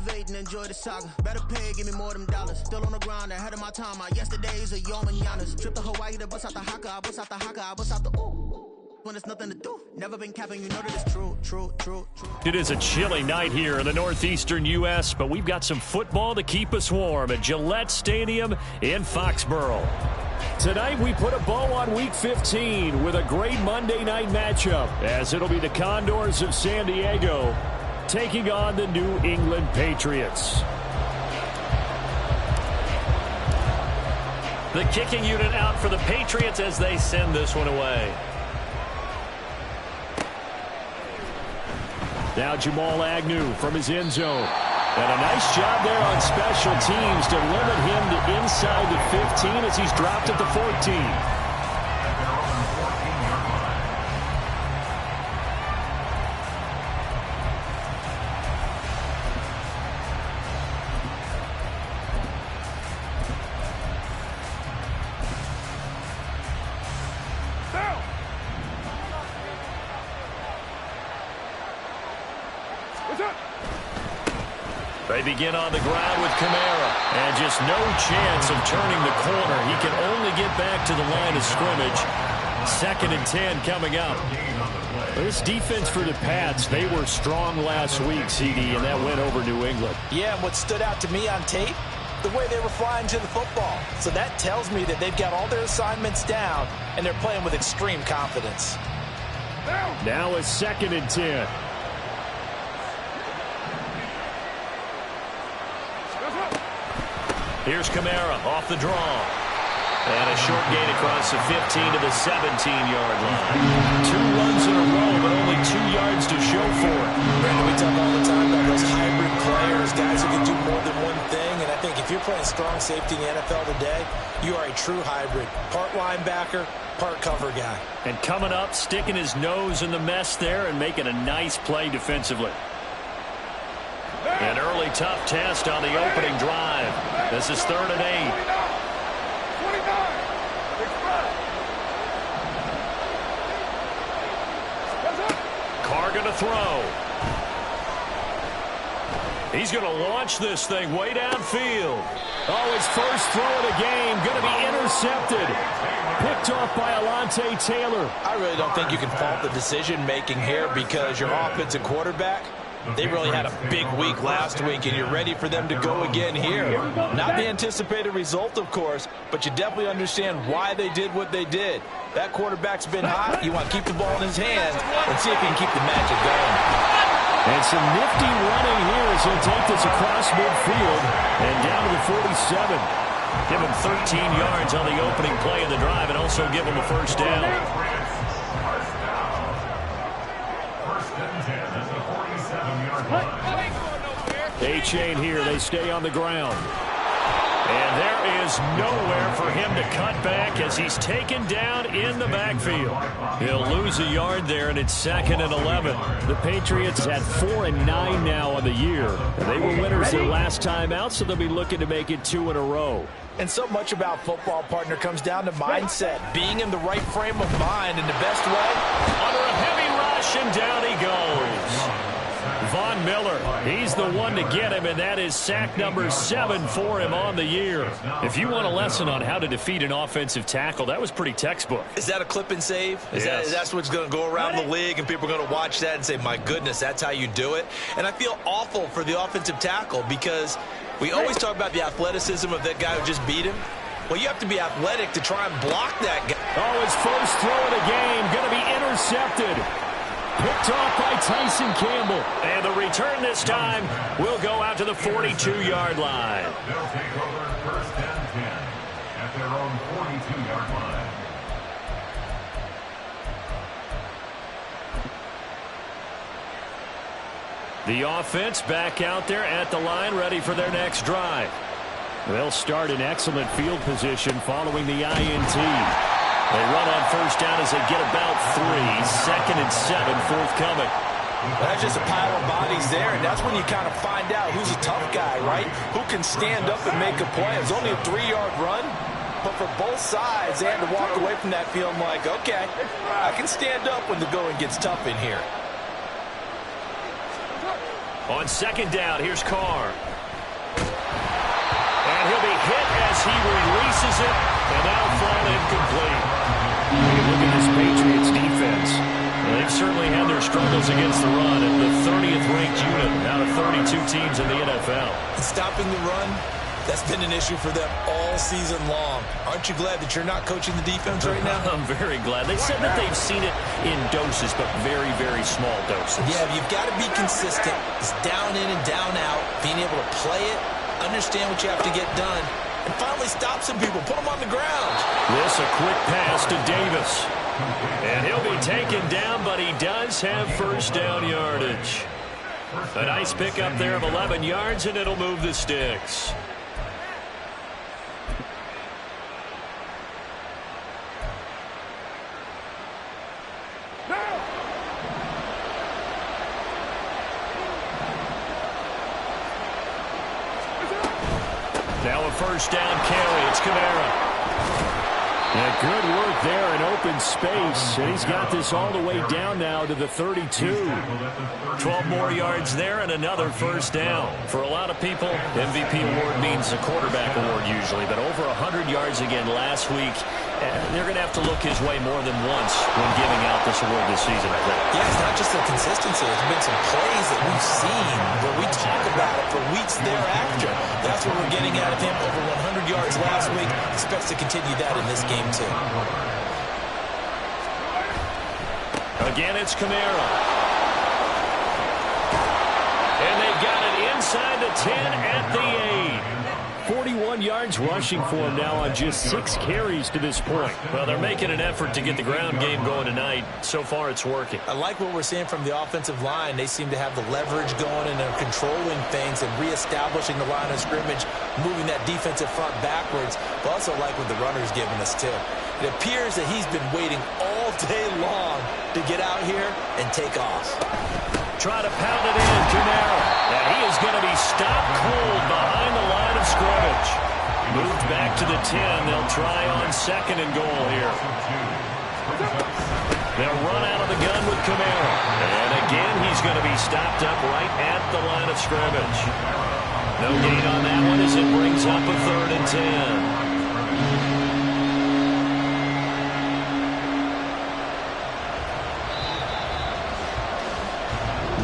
elevate and enjoy the saga. Better pay, give me more of them dollars. Still on the grind, ahead of my time. My yesterdays are your mananas. Trip to Hawaii to bust out the haka. I bust out the haka. I bust out the ooh. When there's nothing to do. Never been capping, you know that it's true. It is a chilly night here in the northeastern U.S., but we've got some football to keep us warm at Gillette Stadium in Foxborough. Tonight we put a bow on Week 15 with a great Monday night matchup, as it'll be the Condors of San Diego taking on the New England Patriots. The kicking unit out for the Patriots as they send this one away. Now Jamal Agnew from his end zone. And a nice job there on special teams to limit him to inside the 15 as he's dropped at the 14. They begin on the ground with Kamara. And just no chance of turning the corner. He can only get back to the line of scrimmage. 2nd and 10 coming up. This defense for the Pats, they were strong last week, CD, and that went over New England. Yeah, and what stood out to me on tape, the way they were flying to the football. So that tells me that they've got all their assignments down, and they're playing with extreme confidence. Now a 2nd and 10. Here's Kamara off the draw. And a short gain across the 15 to the 17-yard line. 2 runs in a row, but only 2 yards to show for it. Brandon, we talk all the time about those hybrid players, guys who can do more than one thing. And I think if you're playing strong safety in the NFL today, you are a true hybrid. Part linebacker, part cover guy. And coming up, sticking his nose in the mess there and making a nice play defensively. An early tough test on the opening drive. This is 3rd and 8. Carr going to throw. He's going to launch this thing way downfield. Oh, his first throw of the game going to be intercepted. Picked off by Alontae Taylor. I really don't think you can fault the decision-making here because your offensive quarterback, they really had a big week last week, and you're ready for them to go again here. Not the anticipated result, of course, but you definitely understand why they did what they did. That quarterback's been hot. You want to keep the ball in his hands and see if he can keep the magic going. And some nifty running here as he'll take this across midfield and down to the 47. Give him 13 yards on the opening play of the drive and also give him a first down. A-Chain here. They stay on the ground. And there is nowhere for him to cut back as he's taken down in the backfield. He'll lose a yard there, and it's 2nd and 11. The Patriots at 4-9 now on the year. They were winners their last time out, so they'll be looking to make it 2 in a row. And so much about football, partner, comes down to mindset. Being in the right frame of mind in the best way. Under a heavy rush, and down he goes. Von Miller, he's the one to get him, and that is sack number 7 for him on the year. If you want a lesson on how to defeat an offensive tackle, that was pretty textbook. Is that a clip and save? Yes. That's what's going to go around the league, and people are going to watch that and say, my goodness, that's how you do it? And I feel awful for the offensive tackle because we always talk about the athleticism of that guy who just beat him. Well, you have to be athletic to try and block that guy. Oh, his first throw of the game going to be intercepted. Picked off by Tyson Campbell. And the return this time will go out to the 42-yard line. They'll take over 1st and 10 at their own 42-yard line. The offense back out there at the line, ready for their next drive. They'll start in excellent field position following the INT. They run on first down as they get about 3. 2nd and 7, forthcoming. That's just a pile of bodies there, and that's when you kind of find out who's a tough guy, right? Who can stand up and make a play. It's only a 3-yard run, but for both sides, they had to walk away from that feeling like, okay, I can stand up when the going gets tough in here. On second down, here's Carr. And he'll be hit as he releases it, and that'll fall incomplete. Look at this Patriots defense. They've certainly had their struggles against the run at the 30th ranked unit out of 32 teams in the NFL. Stopping the run, that's been an issue for them all season long. Aren't you glad that you're not coaching the defense right now? I'm very glad. They said that they've seen it in doses, but very, very small doses. Yeah, you've got to be consistent. It's down in and down out, being able to play it, understand what you have to get done, and finally stop some people, put them on the ground. This a quick pass to Davis. And he'll be taken down, but he does have first down yardage. A nice pickup there of 11 yards, and it'll move the sticks. Now a first down carry. It's Kamara. Yeah, good work there in open space, and he's got this all the way down now to the 32. 12 more yards there and another first down. For a lot of people, MVP award means a quarterback award usually, but over 100 yards again last week. They're going to have to look his way more than once when giving out this award this season, I think. Yeah, it's not just the consistency. There's been some plays that we've seen where we talk about it for weeks thereafter. That's what we're getting out of him. Over 100 yards last week. Expects to continue that in this game, too. Again, it's Kamara. And they've got it inside the 10 at the 8. 41 yards rushing for him now on just 6 carries to this point. Well, they're making an effort to get the ground game going tonight. So far, it's working. I like what we're seeing from the offensive line. They seem to have the leverage going and they're controlling things and reestablishing the line of scrimmage, moving that defensive front backwards. I also like what the runner's giving us, too. It appears that he's been waiting all day long to get out here and take off. Try to pound it in, Kamara. And he is going to be stopped cold behind the line of scrimmage. Moved back to the 10. They'll try on second and goal here. They'll run out of the gun with Kamara. And again, he's going to be stopped up right at the line of scrimmage. No gain on that one as it brings up a 3rd and 10.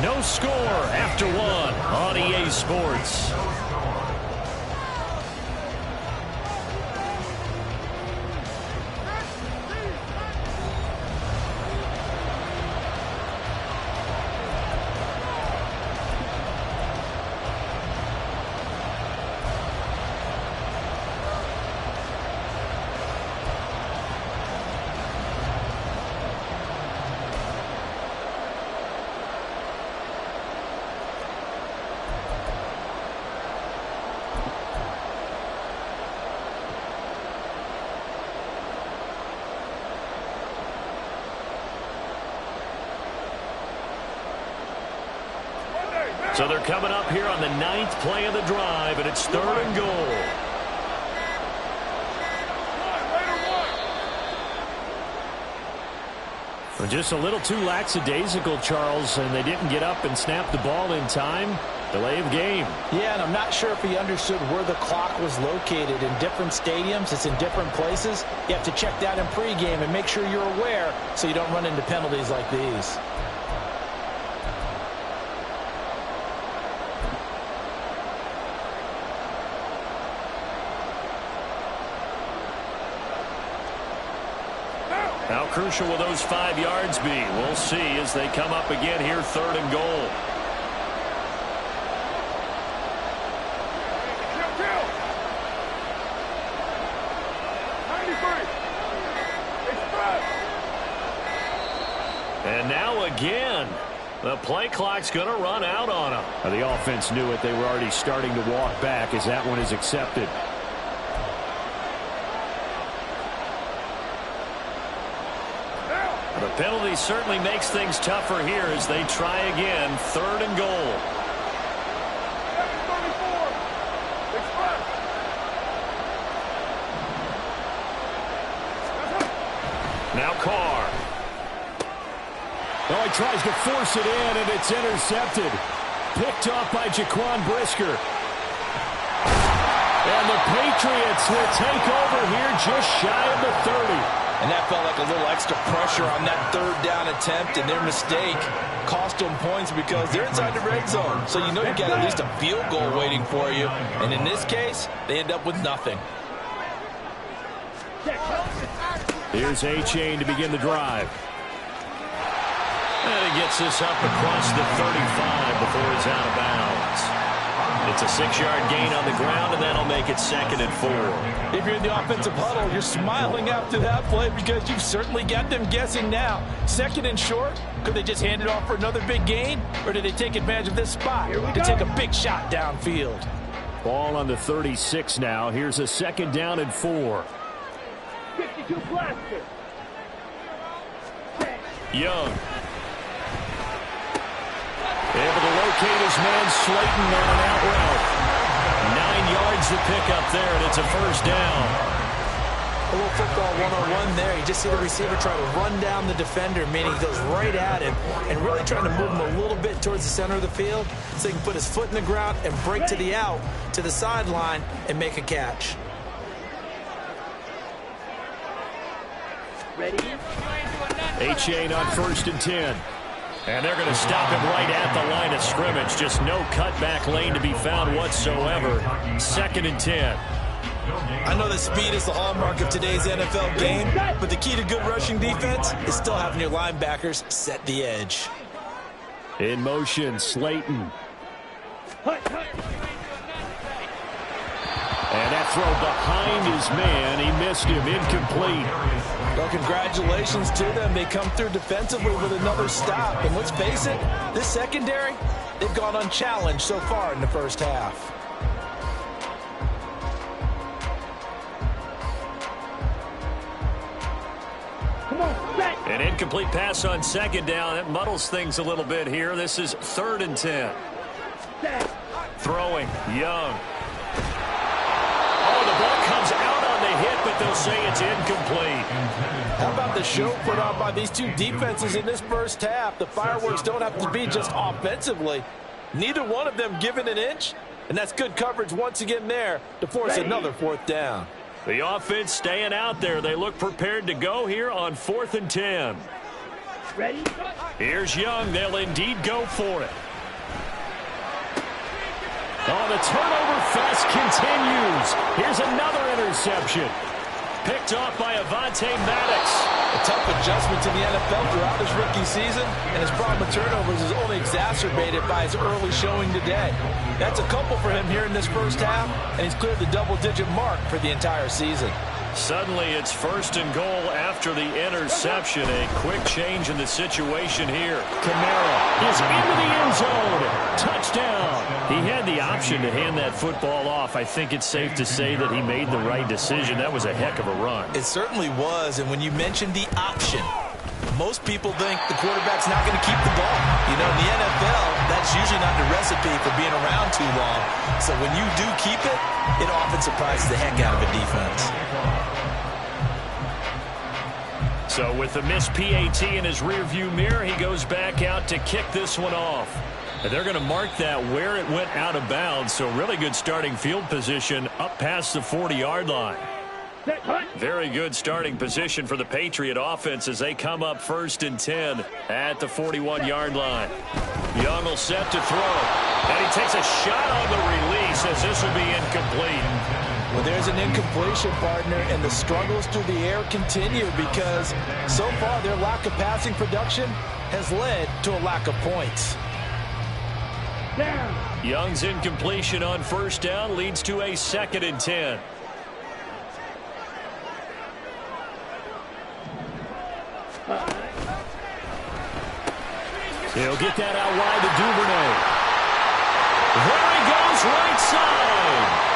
No score after 1 on EA Sports. So they're coming up here on the 9th play of the drive, and it's 3rd and goal. Well, just a little too lackadaisical, Charles, and they didn't get up and snap the ball in time. Delay of game. Yeah, and I'm not sure if he understood where the clock was located. In different stadiums, it's in different places. You have to check that in pregame and make sure you're aware so you don't run into penalties like these. How crucial will those 5 yards be? We'll see as they come up again here, 3rd and goal. And now again, the play clock's going to run out on them. The offense knew it. They were already starting to walk back as that one is accepted. The penalty certainly makes things tougher here as they try again. 3rd and goal. Now Carr. Oh, he tries to force it in, and it's intercepted. Picked off by Jaquan Brisker. And the Patriots will take over here just shy of the 30. And that felt like a little extra pressure on that third down attempt, and their mistake cost them points because they're inside the red zone. So you know you got at least a field goal waiting for you. And in this case, they end up with nothing. Here's A-Chain to begin the drive. And he gets this up across the 35 before he's out of bounds. It's a 6-yard gain on the ground, and that'll make it 2nd and 4. If you're in the offensive huddle, you're smiling after that play because you've certainly got them guessing now. 2nd and short, could they just hand it off for another big gain? Or did they take advantage of this spot to take a big shot downfield? Ball on the 36 now. Here's a 2nd down and 4. 52 blaster. Young. Able to locate his man Slayton on an out route. 9 yards to pick up there, and it's a 1st down. A little football 101 there. You just see the receiver try to run down the defender, meaning he goes right at him and really trying to move him a little bit towards the center of the field so he can put his foot in the ground and break to the out, to the sideline, and make a catch. Ready? A-Chain on 1st and 10. And they're going to stop him right at the line of scrimmage. Just no cutback lane to be found whatsoever. 2nd and 10. I know that speed is the hallmark of today's NFL game, but the key to good rushing defense is still having your linebackers set the edge. In motion, Slayton. And that throw behind his man. He missed him. Incomplete. Well, congratulations to them. They come through defensively with another stop. And let's face it, this secondary, they've gone unchallenged so far in the first half. An incomplete pass on 2nd down. That muddles things a little bit here. This is 3rd and 10. Throwing, Young. Oh, the ball comes out on the hit, but they'll say it's incomplete. How about the show put on by these two defenses in this first half? The fireworks don't have to be just offensively. Neither one of them given an inch, and that's good coverage once again there to force another 4th down. The offense staying out there. They look prepared to go here on 4th and 10. Ready? Here's Young. They'll indeed go for it. Oh, the turnover fest continues. Here's another interception. Picked off by Avonte Maddox. A tough adjustment to the NFL throughout his rookie season, and his problem with turnovers is only exacerbated by his early showing today. That's a couple for him here in this first half, and he's cleared the double-digit mark for the entire season. Suddenly it's 1st and goal after the interception. A quick change in the situation here. Kamara is into the end zone. Touchdown. He had the option to hand that football off. I think it's safe to say that he made the right decision. That was a heck of a run. It certainly was, and when you mentioned the option, most people think the quarterback's not going to keep the ball. You know, in the NFL, that's usually not the recipe for being around too long. So when you do keep it, it often surprises the heck out of a defense. So with the missed PAT in his rearview mirror, he goes back out to kick this one off. And they're going to mark that where it went out of bounds. So really good starting field position up past the 40-yard line. Very good starting position for the Patriot offense as they come up 1st and 10 at the 41-yard line. Young will set to throw. And he takes a shot on the release as this will be incomplete. Well, there's an incompletion, partner, and the struggles through the air continue because so far their lack of passing production has led to a lack of points. Young's incompletion on 1st down leads to a 2nd and 10. He'll get that out wide to Duvernay. There he goes, right side.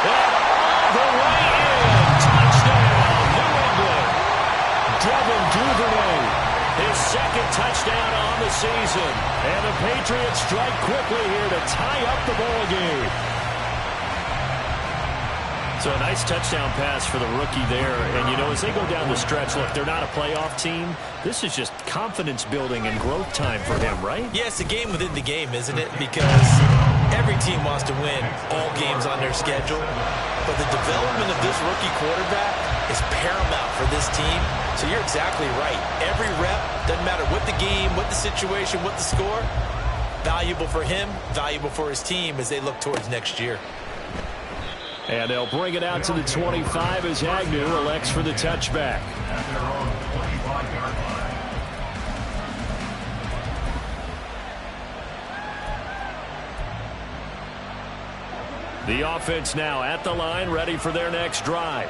And all the way in. Touchdown, New England. Devin Duvernay, his 2nd touchdown on the season. And the Patriots strike quickly here to tie up the ball game. So a nice touchdown pass for the rookie there. And, you know, as they go down the stretch, look, they're not a playoff team. This is just confidence building and growth time for him, right? Yeah, it's a game within the game, isn't it? Because every team wants to win all games on their schedule. But the development of this rookie quarterback is paramount for this team. So you're exactly right. Every rep, doesn't matter what the game, what the situation, what the score, valuable for him, valuable for his team as they look towards next year. And they'll bring it out to the 25 as Agnew elects for the touchback. At their own 25-yard line. The offense now at the line, ready for their next drive.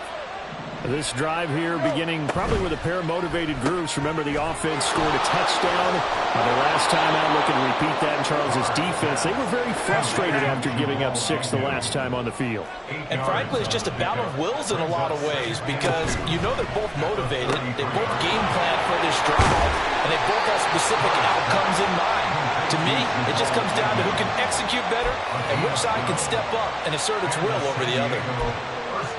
This drive here beginning probably with a pair of motivated groups. Remember, the offense scored a touchdown the last time out. Looking to repeat that in Charles' defense. They were very frustrated after giving up 6 the last time on the field. And frankly, it's just a battle of wills in a lot of ways because you know they're both motivated. They both game plan for this drive, and they both have specific outcomes in mind. To me, it just comes down to who can execute better and which side can step up and assert its will over the other.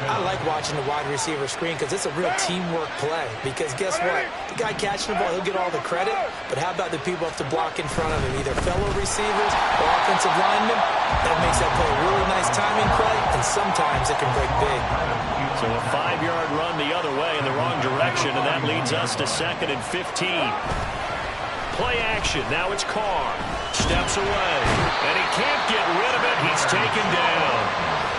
I like watching the wide receiver screen because it's a real teamwork play. Because guess what? The guy catching the ball, he'll get all the credit. But how about the people have to block in front of him, either fellow receivers or offensive linemen? That makes that play a really nice timing play, and sometimes it can break big. So a 5-yard run the other way in the wrong direction, and that leads us to 2nd and 15. Play action. Now it's Carr. Steps away. And he can't get rid of it. He's taken down.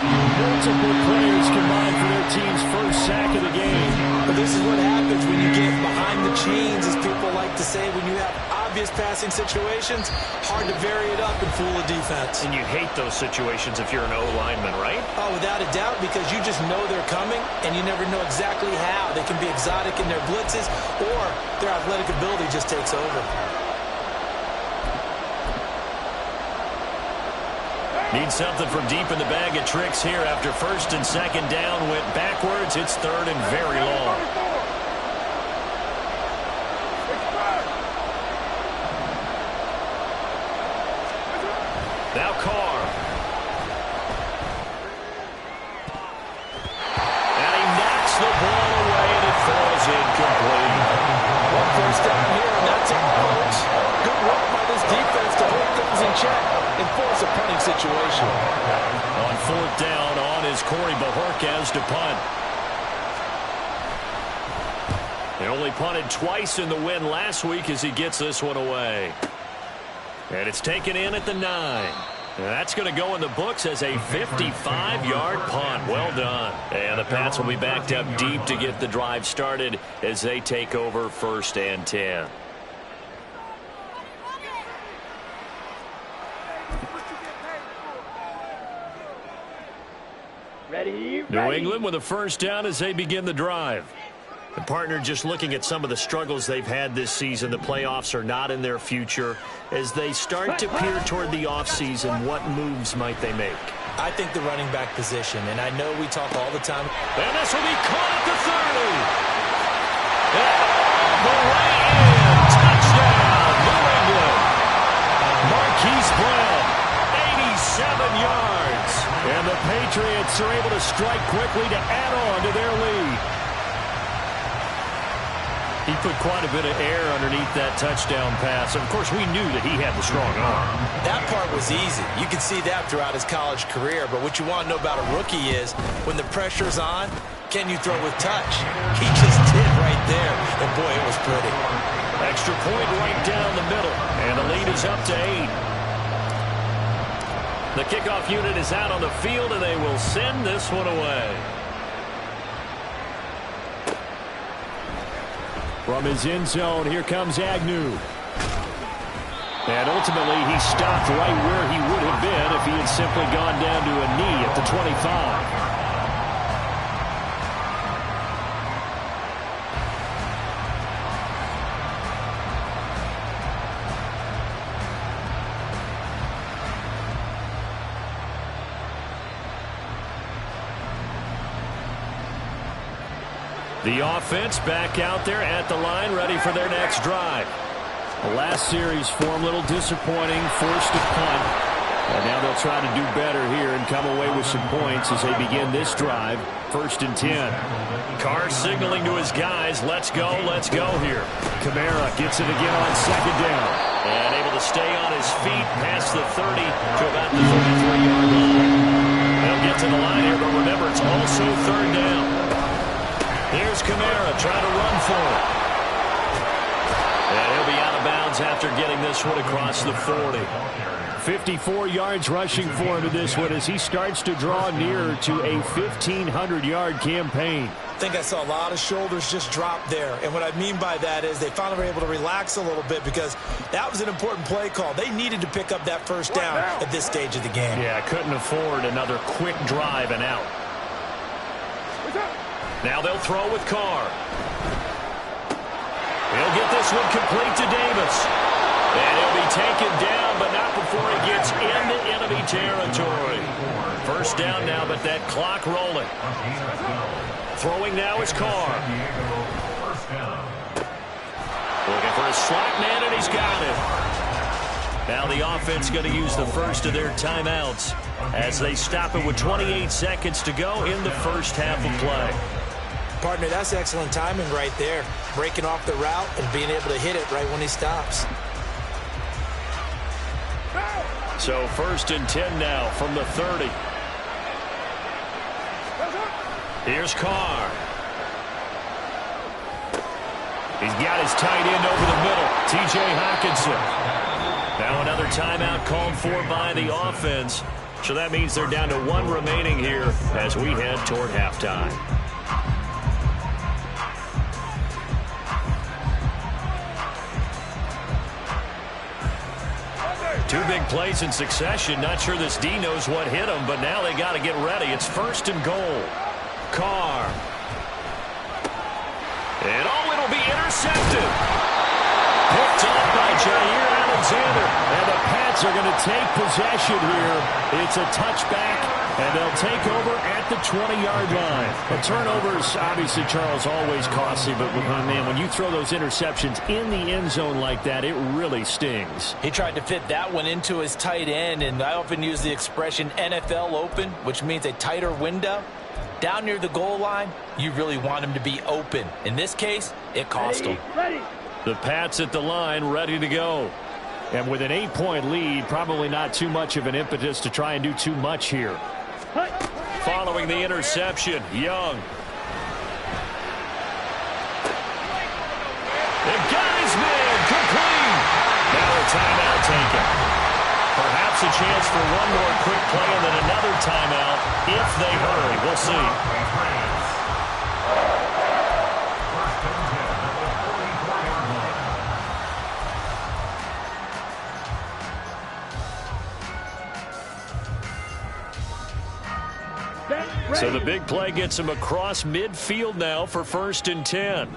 Multiple players combined for their team's first sack of the game. But this is what happens when you get behind the chains, as people like to say. When you have obvious passing situations, hard to vary it up and fool a defense. And you hate those situations if you're an O-lineman, right? Oh, without a doubt, because you just know they're coming, and you never know exactly how. They can be exotic in their blitzes, or their athletic ability just takes over. Need something from deep in the bag of tricks here after 1st and 2nd down. Went backwards. It's 3rd and very long. Now Carr. And he knocks the ball away and it falls incomplete. One first down here, and that's it, folks. Good work by this defense to hold things in check and force a punting situation. On 4th down, on is Corey Bojorquez to punt. They only punted twice in the win last week as he gets this one away. And it's taken in at the 9. And that's going to go in the books as a 55-yard punt. Well done. And the Pats will be backed up deep to get the drive started as they take over 1st and 10. New England with a 1st down as they begin the drive. The partner just looking at some of the struggles they've had this season. The playoffs are not in their future. As they start to peer toward the offseason, what moves might they make? I think the running back position, and I know we talk all the time. And this will be caught at the 30. And the way in. Touchdown, New England. Marquise Brown, 87 yards. And the Patriots are able to strike quickly to add on to their lead. He put quite a bit of air underneath that touchdown pass. Of course, we knew that he had the strong arm. That part was easy. You could see that throughout his college career. But what you want to know about a rookie is when the pressure's on, can you throw with touch? He just did right there. And, boy, it was pretty. Extra point right down the middle. And the lead is up to 8. The kickoff unit is out on the field, and they will send this one away. From his end zone, here comes Agnew. And ultimately, he stopped right where he would have been if he had simply gone down to a knee at the 25. The offense back out there at the line, ready for their next drive. The last series for him, a little disappointing, forced to punt. And now they'll try to do better here and come away with some points as they begin this drive. 1st and 10. Carr signaling to his guys, let's go here. Kamara gets it again on 2nd down. And able to stay on his feet past the 30 to about the 33-yard line. They'll get to the line here, but remember, it's also 3rd down. Here's Kamara trying to run for it. And he'll be out of bounds after getting this one across the 40. 54 yards rushing for him in this one as he starts to draw nearer to a 1,500-yard campaign. I think I saw a lot of shoulders just drop there. And what I mean by that is they finally were able to relax a little bit because that was an important play call. They needed to pick up that 1st down at this stage of the game. Yeah, couldn't afford another quick drive and out. Now they'll throw with Carr. He'll get this one complete to Davis. And he'll be taken down, but not before he gets into enemy territory. 1st down now, but that clock rolling. Throwing now is Carr. Looking for a slot man, and he's got it. Now the offense going to use the first of their timeouts as they stop it with 28 seconds to go in the 1st half of play. Partner, that's excellent timing right there. Breaking off the route and being able to hit it right when he stops. So 1st and 10 now from the 30. Here's Carr. He's got his tight end over the middle, T.J. Hockenson. Now another timeout called for by the offense. So that means they're down to 1 remaining here as we head toward halftime. Two big plays in succession. Not sure this D knows what hit him, but now they got to get ready. It's 1st and goal. Carr. And it'll be intercepted. Picked up by Jair Alexander. And the Pats are going to take possession here. It's a touchback, and they'll take over at the 20-yard line. The turnovers, obviously, Charles, always costly, but man, when you throw those interceptions in the end zone like that, it really stings. He tried to fit that one into his tight end, and I often use the expression NFL open, which means a tighter window. Down near the goal line, you really want him to be open. In this case, it cost him. The Pats at the line, ready to go. And with an 8-point lead, probably not too much of an impetus to try and do too much here. Following the interception, Young. They've got his man, complete. Now a timeout taken. Perhaps a chance for one more quick play and then another timeout if they hurry. We'll see. So the big play gets him across midfield now for 1st and 10.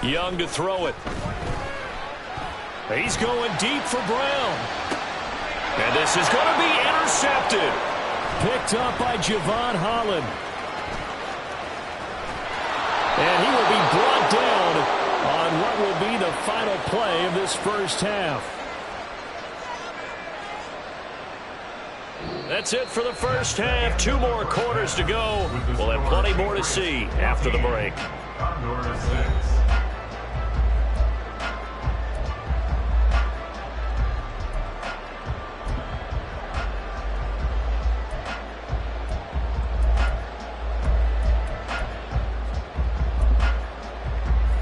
Young to throw it. He's going deep for Brown. And this is going to be intercepted. Picked up by Javon Holland. And he will be brought down on what will be the final play of this 1st half. That's it for the 1st half. 2 more quarters to go. We'll have plenty more to see after the break.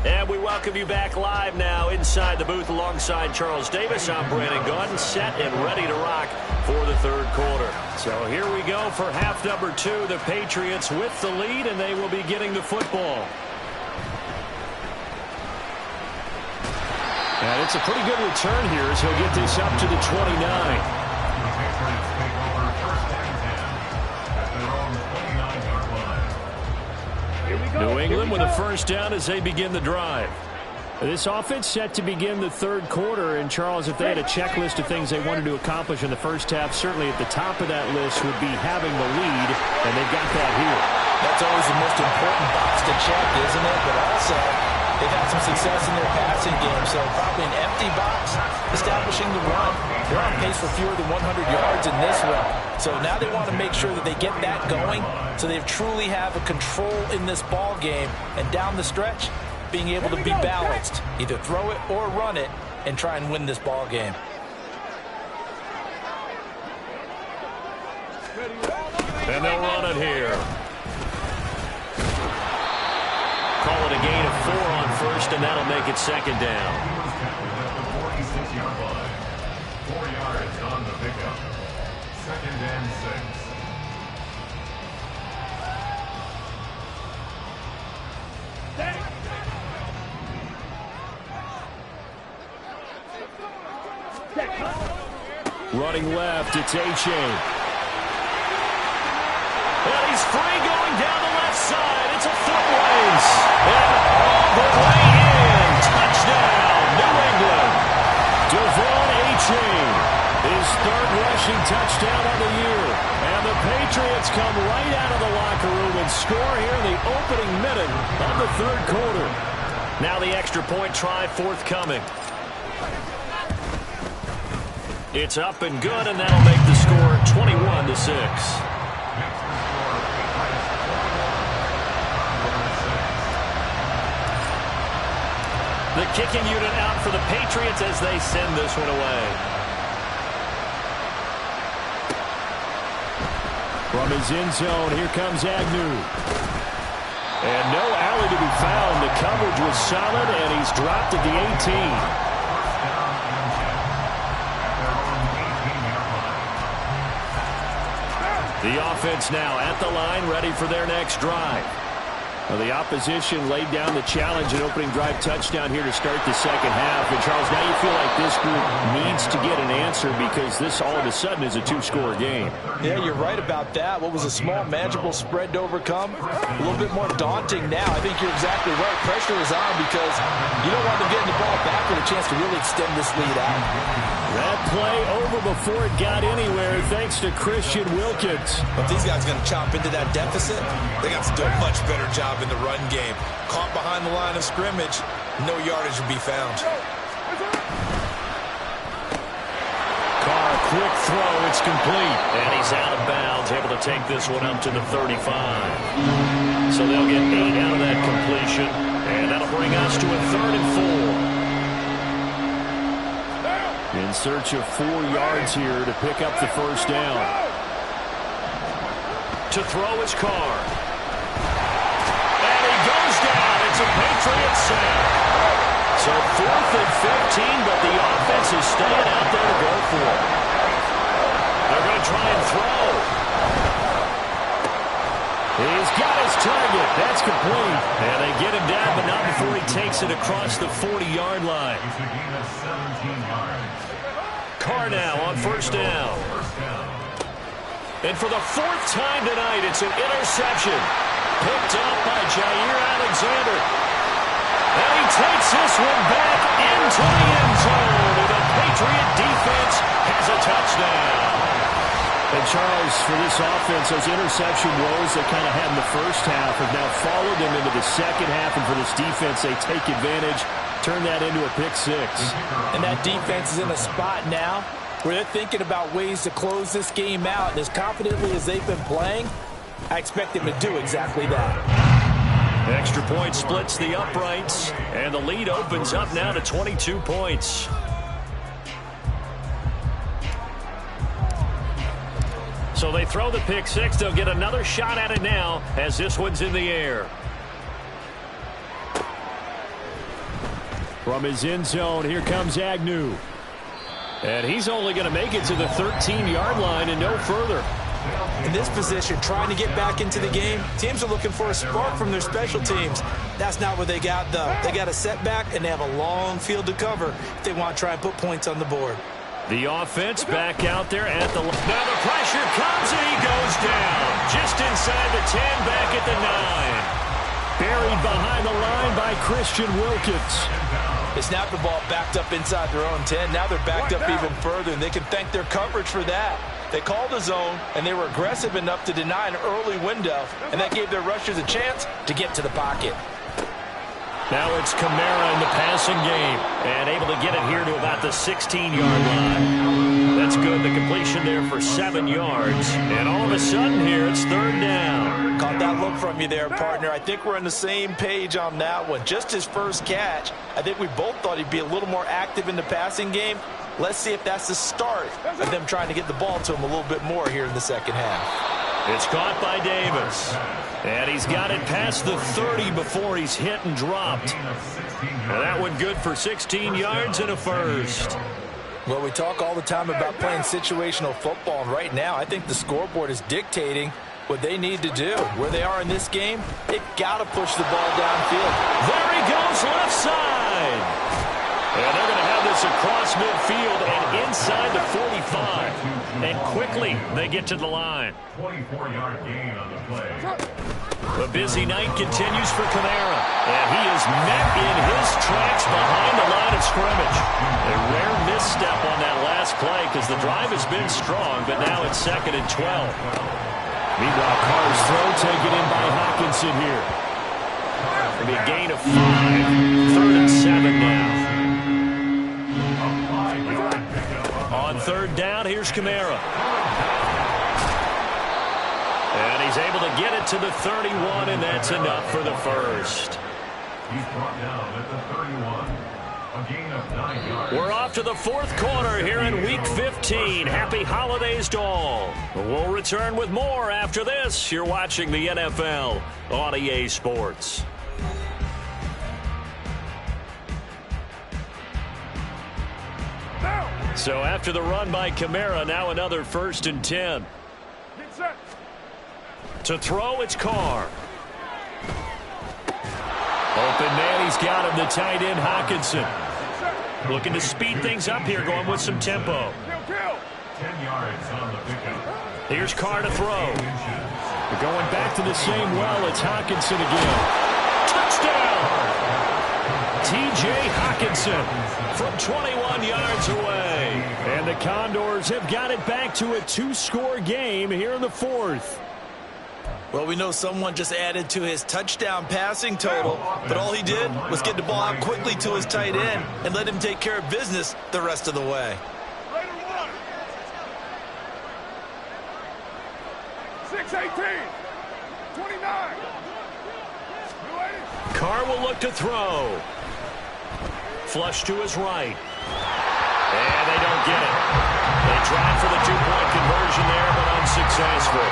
And we welcome you back live now inside the booth alongside Charles Davis. I'm Brandon Gaudin, set and ready to rock for the 3rd quarter. So here we go for half number 2. The Patriots with the lead, and they will be getting the football. And it's a pretty good return here as he'll get this up to the 29. New England with a 1st down as they begin the drive. This offense set to begin the 3rd quarter, and Charles, if they had a checklist of things they wanted to accomplish in the 1st half, certainly at the top of that list would be having the lead, and they've got that here. That's always the most important box to check, isn't it? But also, They've had some success in their passing game, so probably an empty box establishing the run. They're on pace for fewer than 100 yards in this one. So now they want to make sure that they get that going so they truly have a control in this ball game. And down the stretch, being able to be balanced. Either throw it or run it and try and win this ball game. And they'll run it here. Call it a gain of 4 on first, and that'll make it second down. 46-yard line. 4 yards on the pickup. Second and 6. Running left, it's A-Chain. And he's free going down the left side. It's a foot race. And all the way in. Touchdown, New England. Devon A-Chain, his third rushing touchdown of the year. And the Patriots come right out of the locker room and score here in the opening minute of the third quarter. Now the extra point try forthcoming. It's up and good, and that'll make the score 21-6. The kicking unit out for the Patriots as they send this one away. From his end zone, here comes Agnew. And no alley to be found. The coverage was solid, and he's dropped at the 18. The offense now at the line, ready for their next drive. Well, the opposition laid down the challenge and opening drive touchdown here to start the second half. And, Charles, now you feel like this group needs to get an answer because this all of a sudden is a two-score game. Yeah, you're right about that. What was a small, manageable spread to overcome, a little bit more daunting now. I think you're exactly right. Pressure is on because you don't want them getting the ball back with a chance to really extend this lead out. That play over before it got anywhere thanks to Christian Wilkins. If these guys are going to chop into that deficit, they got to do a much better job in the run game. Caught behind the line of scrimmage, no yardage will be found. Carr, quick throw, it's complete. And he's out of bounds, able to take this one up to the 35. So they'll get 8 out of that completion, and that'll bring us to a 3rd and 4. In search of 4 yards here to pick up the first down. To throw is Carr. And he goes down. It's a Patriot sack. So 4th and 15, but the offense is staying out there to go for it. They're going to try and throw. He's got his target. That's complete. And they get him down, but not before he takes it across the 40-yard line. It's a gain of 17 yards. Carr now on first down. And for the 4th time tonight, it's an interception. Picked up by Jair Alexander. And he takes this one back into the end zone. And the Patriot defense has a touchdown. And Charles, for this offense, those interception woes they kind of had in the first half have now followed them into the second half. And for this defense, they take advantage, turn that into a pick 6. And that defense is in a spot now where they're thinking about ways to close this game out. And as confidently as they've been playing, I expect them to do exactly that. Extra point splits the uprights, and the lead opens up now to 22 points. So they throw the pick 6. They'll get another shot at it now as this one's in the air. From his end zone, here comes Agnew. And he's only going to make it to the 13-yard line and no further. In this position, trying to get back into the game, teams are looking for a spark from their special teams. That's not what they got, though. They got a setback, and they have a long field to cover if they want to try and put points on the board. The offense back out there at the... Now the pressure comes, and he goes down. Just inside the 10, back at the 9. Buried behind the line by Christian Wilkins. They snapped the ball backed up inside their own 10. Now they're backed up even further, and they can thank their coverage for that. They called the zone, and they were aggressive enough to deny an early window, and that gave their rushers a chance to get to the pocket. Now it's Kamara in the passing game. And able to get it here to about the 16-yard line. That's good. The completion there for 7 yards. And all of a sudden here, it's 3rd down. Caught that look from you there, partner. I think we're on the same page on that one. Just his first catch. I think we both thought he'd be a little more active in the passing game. Let's see if that's the start of them trying to get the ball to him a little bit more here in the second half. It's caught by Davis. And he's got it past the 30 before he's hit and dropped. And that one good for 16 yards and a first. Well, we talk all the time about playing situational football, and right now I think the scoreboard is dictating what they need to do. Where they are in this game, they've got to push the ball downfield. There he goes, left side. And they're going to have this across midfield and inside the 45. And quickly they get to the line. 24-yard gain on the play. The busy night continues for Kamara. And he is met in his tracks behind the line of scrimmage. A rare misstep on that last play because the drive has been strong, but now it's 2nd and 12. Meanwhile, Carr's throw taken in by Hockenson here. It'll be a gain of 5. 3rd and 7 now. On 3rd down, here's Kamara. And he's able to get it to the 31, and that's enough for the first. He's brought down at the 31. A gain of 9 yards. We're off to the 4th quarter here in Week 15. Happy holidays to all. We'll return with more after this. You're watching the NFL on EA Sports. So after the run by Kamara, now another 1st and 10. To throw, it's Carr. Open man, he's got him, the tight end, Hockenson. Looking to speed things up here, going with some tempo. 10 yards on the pickup. Here's Carr to throw. We're going back to the same well. It's Hockenson again. Touchdown! T.J. Hockenson from 21 yards away. And the Condors have got it back to a 2-score game here in the 4th. Well, we know someone just added to his touchdown passing total, but all he did was get the ball out quickly to his tight end and let him take care of business the rest of the way. 6-18, 29. Carr will look to throw. Flush to his right. And they don't get it. They tried for the 2-point conversion there, but unsuccessful.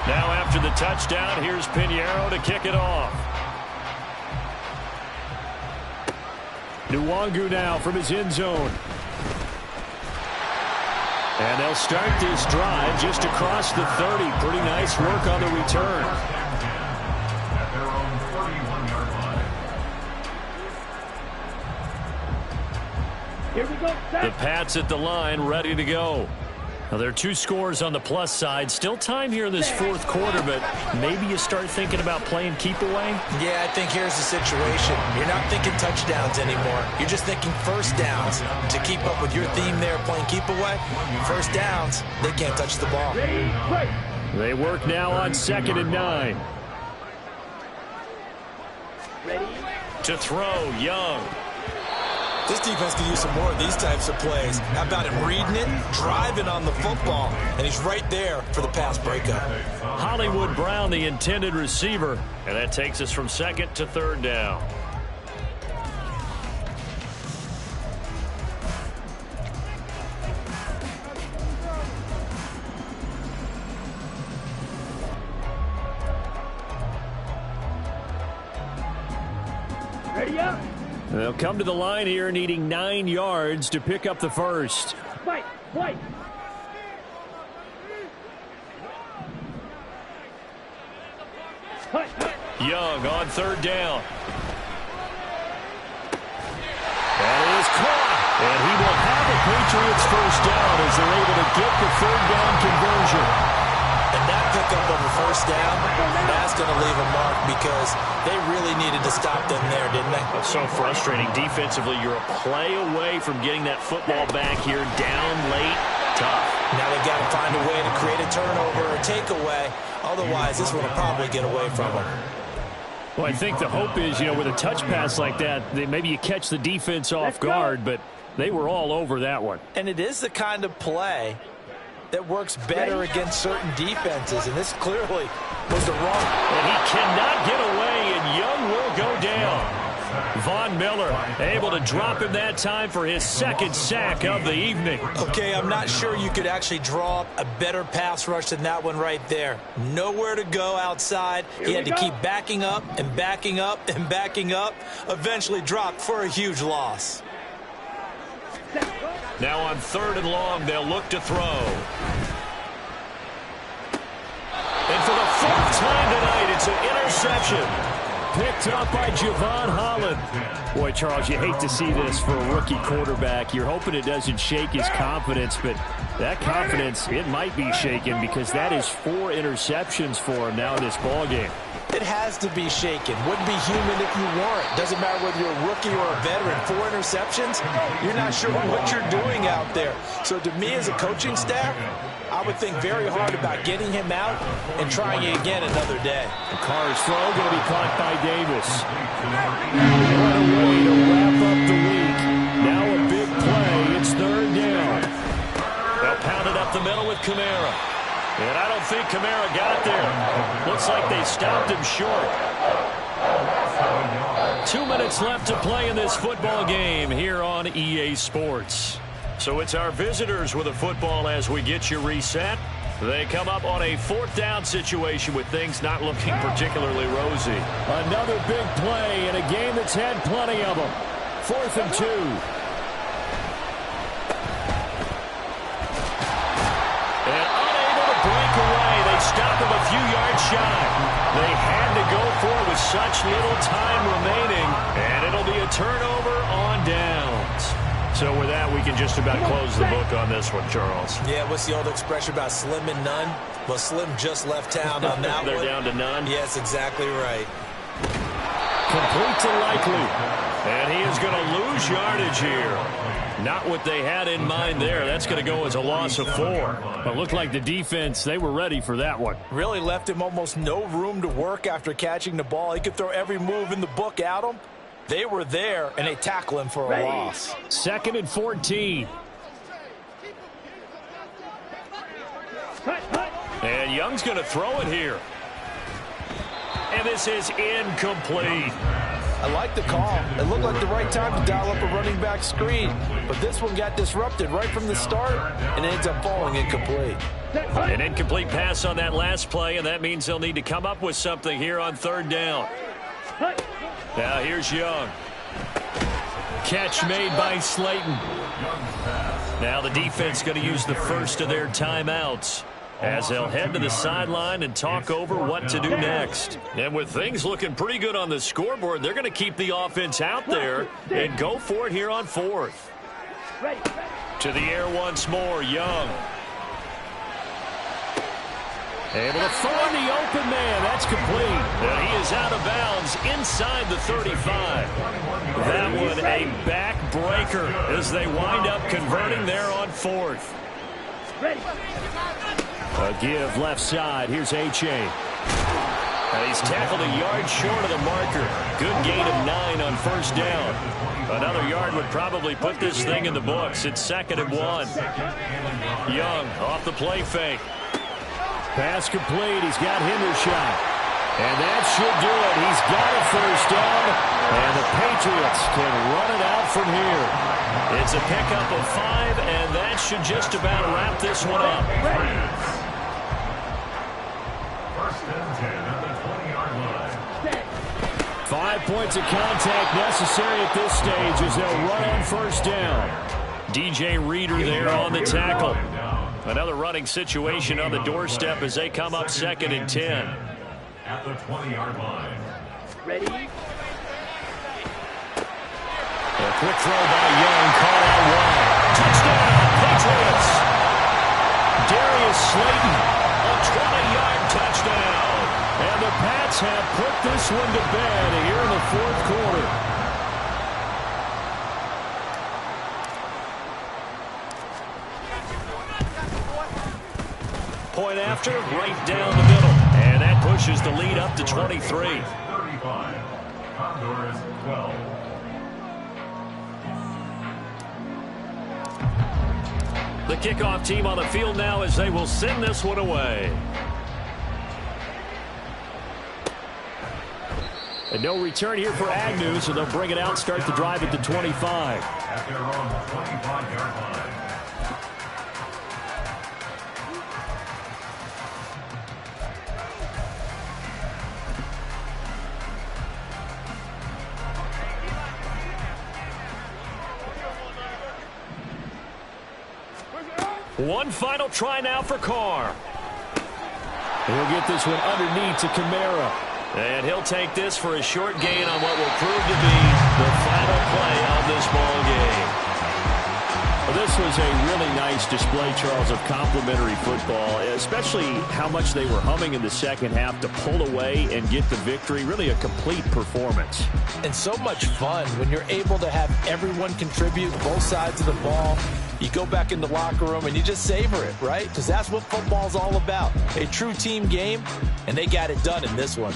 Now after the touchdown, here's Pinheiro to kick it off. Nwangu now from his end zone. And they'll start this drive just across the 30. Pretty nice work on the return. At their own 31-yard line. Here we go, The Pats at the line, ready to go. Now, there are 2 scores on the plus side. Still time here in this 4th quarter, but maybe you start thinking about playing keep away? Yeah, I think here's the situation. You're not thinking touchdowns anymore. You're just thinking first downs. To keep up with your theme there, playing keep away, first downs, they can't touch the ball. They work now on 2nd and 9. Ready? To throw, Young. This defense can use some more of these types of plays. How about him reading it, driving on the football, and he's right there for the pass breakup. Hollywood Brown, the intended receiver, and that takes us from 2nd to 3rd down. Ready up? They'll come to the line here needing 9 yards to pick up the first. Fight, fight. Young on 3rd down. That is caught. And he will have the Patriots first down as they're able to get the 3rd down conversion. And that pickup of a first down, that's going to leave a mark because they really needed to stop them there, didn't they? That's so frustrating. Defensively, you're a play away from getting that football back here down late. tough. Now they've got to find a way to create a turnover or takeaway. Otherwise, this one will probably get away from them. Well, I think the hope is, with a touch pass like that, maybe you catch the defense off guard, but they were all over that one. And it is the kind of play that works better against certain defenses, and this clearly was the wrong. And he cannot get away, and Young will go down. Von Miller able to drop him that time for his second sack of the evening. Okay, I'm not sure you could actually draw up a better pass rush than that one right there. Nowhere to go outside. He had to keep backing up and backing up and backing up. Eventually dropped for a huge loss. Now on 3rd and long, they'll look to throw. And for the 4th time tonight, it's an interception. Picked up by Javon Holland. Boy, Charles, you hate to see this for a rookie quarterback. You're hoping it doesn't shake his confidence, but that confidence, it might be shaken because that is 4 interceptions for him now in this ballgame. It has to be shaken. Wouldn't be human if you weren't. Doesn't matter whether you're a rookie or a veteran. 4 interceptions, you're not sure what you're doing out there. So to me as a coaching staff, I would think very hard about getting him out and trying it again another day. The Carr's throw going to be caught by Davis. What a way to wrap up the week. Now a big play. It's 3rd down. They'll pound it up the middle with Kamara. And I don't think Kamara got there. Looks like they stopped him short. 2 minutes left to play in this football game here on EA Sports. So it's our visitors with a football as we get you reset. They come up on a 4th down situation with things not looking particularly rosy. Another big play in a game that's had plenty of them. 4th and 2. And unable to break away. They stop him a few yards shy. They had to go for it with such little time remaining. And it'll be a turnover on downs. So with that, we can just about close the book on this one, Charles. Yeah, what's the old expression about slim and none? Well, Slim just left town on that They're one. down to none? Yes, exactly right. Complete to Likely. And he is going to lose yardage here. Not what they had in mind there. That's going to go as a loss of 4. But looked like the defense, they were ready for that one. Really left him almost no room to work after catching the ball. He could throw every move in the book at him. They were there, and they tackle him for a loss. 2nd and 14. And Young's going to throw it here. And this is incomplete. I like the call. It looked like the right time to dial up a running back screen. But this one got disrupted right from the start and ends up falling incomplete. An incomplete pass on that last play, and that means they'll need to come up with something here on 3rd down. Now here's Young. Catch made by Slayton. Now the defense going to use the first of their timeouts as they'll head to the sideline and talk over what to do next. And with things looking pretty good on the scoreboard, they're going to keep the offense out there and go for it here on 4th. To the air once more, Young. Able to find the open man. That's complete. And he is out of bounds inside the 35. That one a backbreaker as they wind up converting there on 4th. A give left side. Here's H.A. And he's tackled a yard short of the marker. Good gain of 9 on 1st down. Another yard would probably put this thing in the books. It's 2nd and 1. Young off the play fake. Pass complete. He's got Hendershot. And that should do it. He's got a 1st down. And the Patriots can run it out from here. It's a pickup of 5, and that should just about wrap this one up. 1st and 10 at the 20-yard line. 5 points of contact necessary at this stage as they'll run on 1st down. DJ Reader there on the tackle. Another running situation on the doorstep as they come up 2nd and 10. At the 20-yard line. Ready? A quick throw by Young, caught out wide. Touchdown, Patriots! Darius Slayton, a 20-yard touchdown. And the Pats have put this one to bed here in the 4th quarter. Point after, right down the middle. And that pushes the lead up to 23. 35. Condors 12. The kickoff team on the field now as they will send this one away. And no return here for Agnew, so they'll bring it out, start the drive at the 25. At their own 25-yard line. One final try now for Carr. He'll get this one underneath to Kamara. And he'll take this for a short gain on what will prove to be the final play of this ball game. Well, this was a really nice display, Charles, of complimentary football, especially how much they were humming in the second half to pull away and get the victory. Really a complete performance. And so much fun when you're able to have everyone contribute both sides of the ball. You go back in the locker room and you just savor it, right? Because that's what football's all about. A true team game, and they got it done in this one.